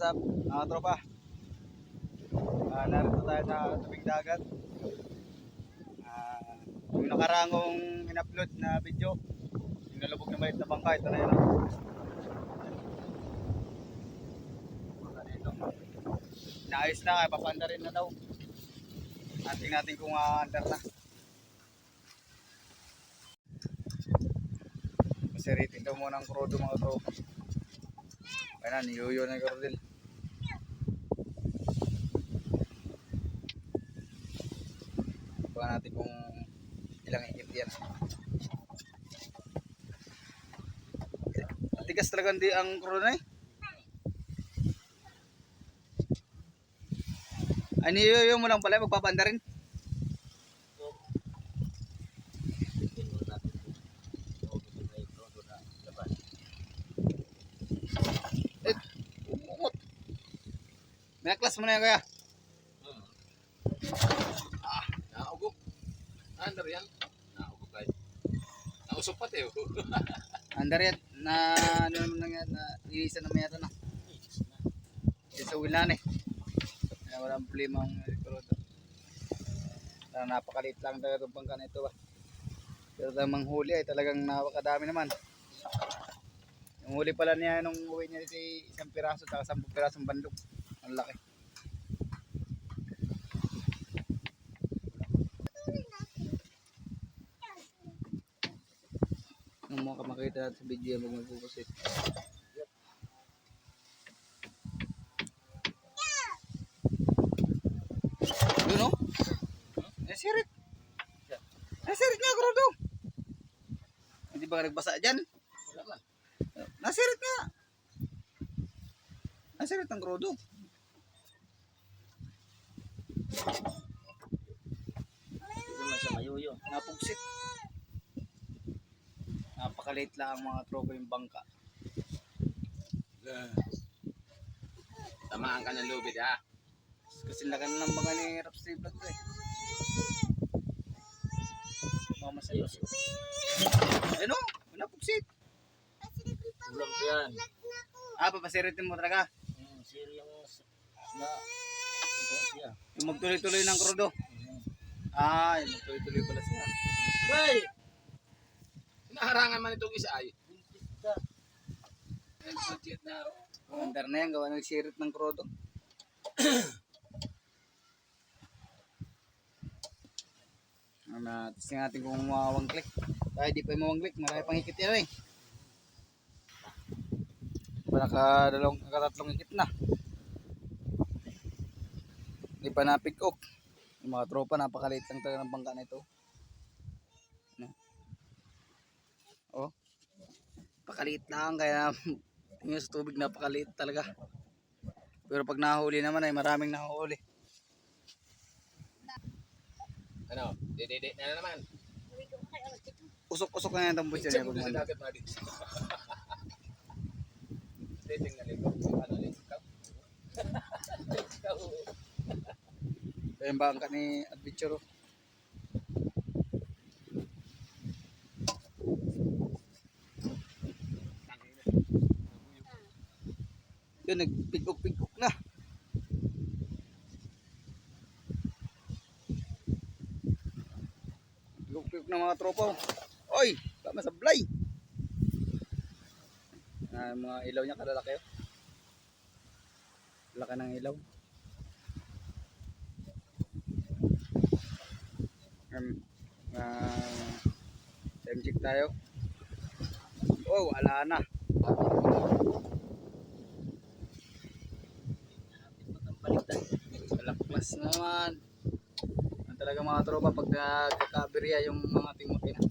what's up mga tropa? Narito tayo sa tubig dagat. Yung nakarangong in-upload na video, yung nalubog na maliit na bangka, ito na yun. Naayos na, papanda rin na daw. Tingnan natin kung under na. Kasi rating daw muna ang crudo mga tropa. Kaya na, niyuyo na yung crudo. Tingnan natin kung ilang ikit yan. Tigas talaga hindi ang crudo na eh. Ay, niyuyo mo lang pala, magpapanda rin. May class mo na yan kaya? Naugok. Under yan. Naugok tayo. Nausok pati. Under yan. Na ano naman lang yan. Ilisan naman yata na. Isa ulan eh. Kaya walang problema ang crudo. Napakaliit lang talaga itong bangka na ito ba. Pero tamang huli ay talagang napakadami naman. Yung huli pala niya nung uwi niya dito ay isang piraso at 10 pirasong bandok. Ang laki. Ang mga makita natin sa video yan, huwag magpupusit. Yun o? Nasirit. Nasirit nga, Crudo. Hindi ba nagbasa dyan? Nasirit nga. Nasirit ang Crudo. Hindi naman sa mayuyo. Napugsit. Napakaliit lang ang mga tropa yung bangka. Tamaan ka ng lubid ha. Kasi laki na lang bangka ni Raps Vlog ko eh. Baka masayos. Ano? Napugsit. Ulang ko yan. Papasiritin mo talaga. Siri yung na siya. Yung magtuloy-tuloy ng Crudo. Yung magtuloy-tuloy pala siya. Hey! Naharangan man itong isa ay. Under na yan, gawa ng sirit ng Crudo. Testing natin kung mawawang-click. Dahil di pa yung mawang-click, marami pang hikit yan eh. Nakatatlong hikit na. Hindi pa na-pick-up. Yung mga tropa, napakaliit lang talaga ng bangka na ito. Oh, pakaliit lang kaya tingin sa tubig napakaliit talaga. Pero pag nahuli naman ay maraming nahuli. Ano? Dede na naman. Usok-usok na yan itong buwis Check niya. mo sa dagat na dito. Dating na liko. Ano liko? Ito yung bangka ni Adventure. Yun, nagpigok-pigok na. Pigok-pigok na mga tropa. Oy, tama sa blay. Mga ilaw niya kalalaki. Laki ng ilaw. Time check tayo. Oh, wala na. Kalaklas naman. Ang talaga mga tropa pag nagkakaberya yung mga timothy na.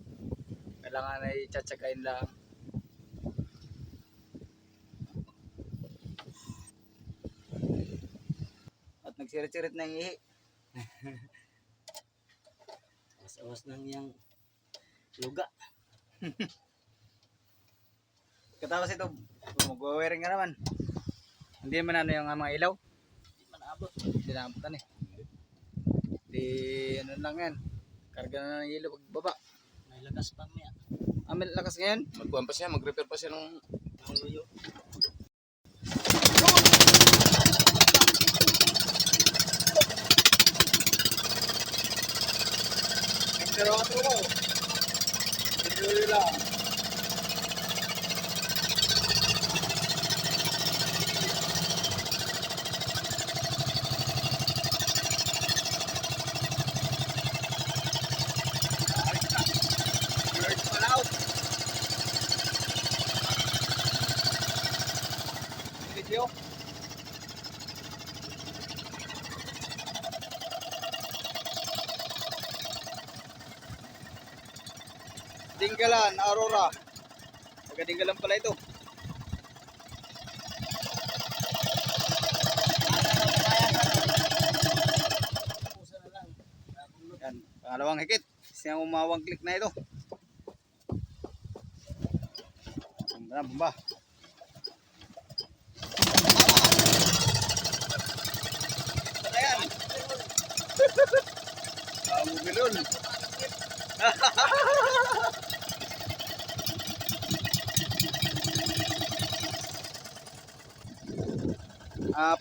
Kailangan ay tsatsagain lang. At nagsirit-sirit na yung ihi. Awas nang yang luga. Katapos ito, mag-wearing ka naman. Hindi man ano yung mga ilaw. Hindi man abot. Hindi naabutan eh. Di ano lang yan. Karga na ng ilaw pagbaba. May lakas pa niya. May lakas ngayon. Magkuhan pa siya, mag-repair pa siya ng yuyo. pero ako mo. Ito lang. Video. Dinggalan, Aurora. Taga-Dinggalan pala ito. Yan, pangalawang higit. Siyang umawang click na ito. Bomba. Ayan. Kamu bilon.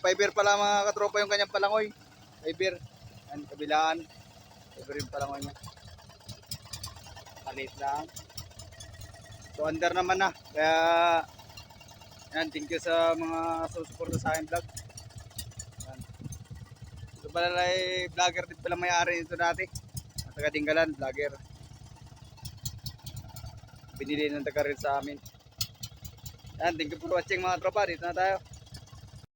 Fiber pala mga katropa yung kanyang palangoy. Fiber. Yan, kabilaan. Fiber yung palangoy niya. Palit lang. So under naman na. Kaya yan, thank you sa mga susuporta sa akin vlog. Yan. Ito pala ay vlogger din pala may-ari nito dati. Taga-Dinggalan, vlogger. Binili ng taga rin sa amin. Yan, thank you for watching mga tropa. Dito na tayo.